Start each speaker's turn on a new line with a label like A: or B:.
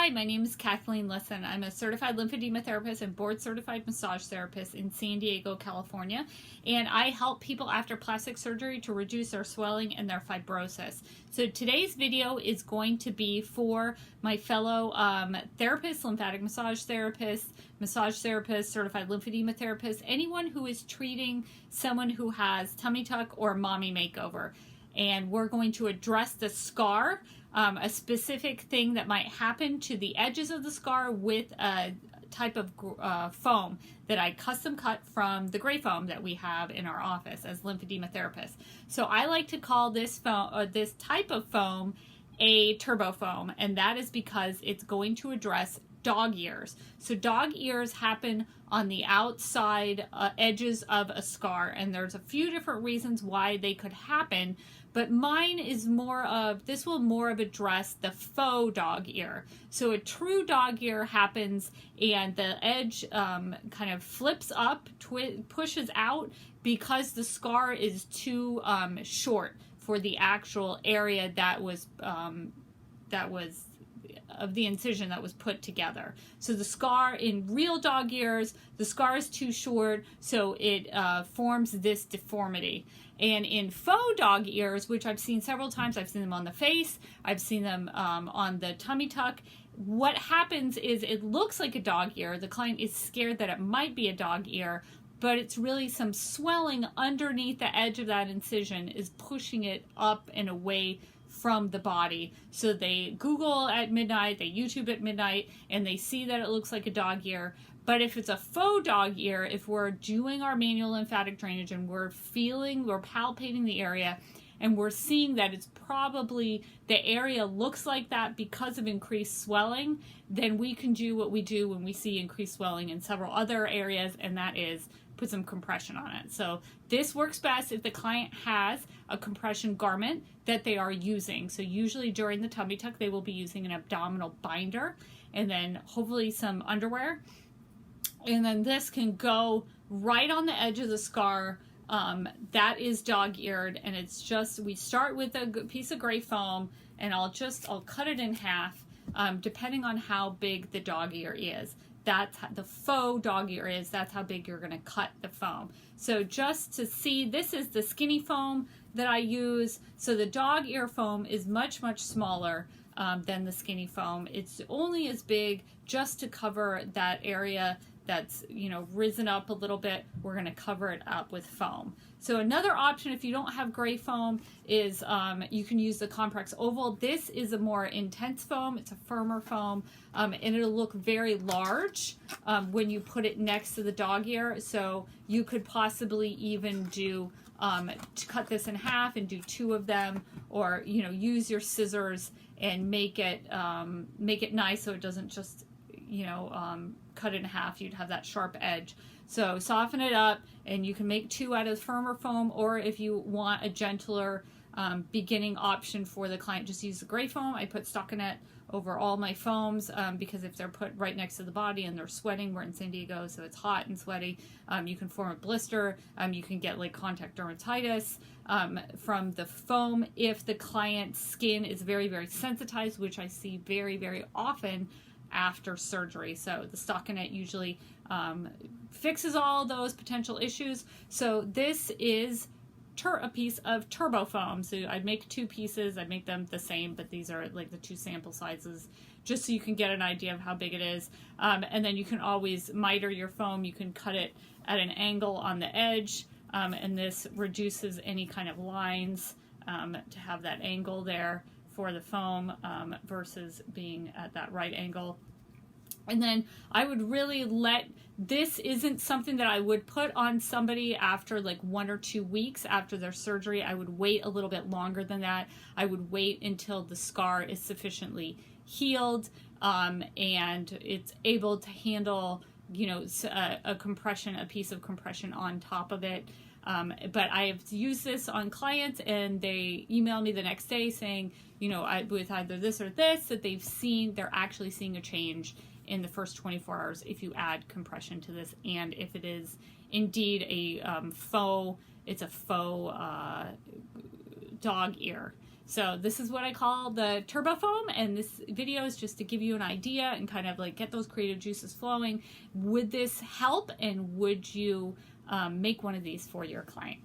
A: Hi, my name is Kathleen Lisson. I'm a certified lymphedema therapist and board certified massage therapist in San Diego, California. And I help people after plastic surgery to reduce their swelling and their fibrosis. So today's video is going to be for my fellow therapists, lymphatic massage therapists, certified lymphedema therapist, anyone who is treating someone who has tummy tuck or mommy makeover. And we're going to address the scar, a specific thing that might happen to the edges of the scar with a type of foam that I custom cut from the gray foam that we have in our office as lymphedema therapists. So I like to call this foam, this type of foam, a turbo foam, and that is because it's going to address dog ears. So dog ears happen on the outside edges of a scar, and there's a few different reasons why they could happen, but mine is this will more of address the faux dog ear. So a true dog ear happens and the edge kind of flips up, pushes out because the scar is too short for the actual area that was of the incision that was put together. So the scar in real dog ears, the scar is too short, so it forms this deformity. And in faux dog ears, which I've seen several times, I've seen them on the face, I've seen them on the tummy tuck, what happens is it looks like a dog ear. The client is scared that it might be a dog ear, but it's really some swelling underneath the edge of that incision is pushing it up and away from the body. So they Google at midnight, they YouTube at midnight, and they see that it looks like a dog ear. But if it's a faux dog ear, if we're doing our manual lymphatic drainage and we're palpating the area and we're seeing that it's probably the area looks like that because of increased swelling, then we can do what we do when we see increased swelling in several other areas, and that is put some compression on it. So this works best if the client has a compression garment that they are using. So usually during the tummy tuck, they will be using an abdominal binder and then hopefully some underwear. And then this can go right on the edge of the scar. That is dog-eared, and it's just, we start with a piece of gray foam, and I'll cut it in half, depending on how big the dog ear is. That's how the faux dog ear is. That's how big you're going to cut the foam. So just to see, this is the skinny foam that I use. So the dog ear foam is much, much smaller than the skinny foam. It's only as big just to cover that area that's, risen up a little bit. We're going to cover it up with foam. So another option, if you don't have gray foam, is you can use the Comprex Oval. This is a more intense foam. It's a firmer foam, and it'll look very large when you put it next to the dog ear. So you could possibly even do to cut this in half and do two of them, or use your scissors and make it nice so it doesn't just cut it in half. You'd have that sharp edge. So soften it up, and you can make two out of firmer foam, or if you want a gentler beginning option for the client, just use the gray foam. I put stockinette over all my foams because if they're put right next to the body and they're sweating, we're in San Diego, so it's hot and sweaty, you can form a blister. You can get like contact dermatitis from the foam if the client's skin is very, very sensitized, which I see very, very often after surgery. So the stockinette usually fixes all those potential issues. So this is a piece of turbo foam. So I'd make two pieces, I'd make them the same, but these are like the two sample sizes, just so you can get an idea of how big it is. And then you can always miter your foam. You can cut it at an angle on the edge, and this reduces any kind of lines to have that angle there for the foam versus being at that right angle. And then I would really this isn't something that I would put on somebody after like 1 or 2 weeks after their surgery. I would wait a little bit longer than that. I would wait until the scar is sufficiently healed and it's able to handle, a piece of compression on top of it. But I have used this on clients, and they email me the next day saying, with either this or this, that they're actually seeing a change in the first 24 hours if you add compression to this, and if it is indeed a faux dog ear. So this is what I call the turbo foam, and this video is just to give you an idea and kind of like get those creative juices flowing. Would this help, and would you make one of these for your client?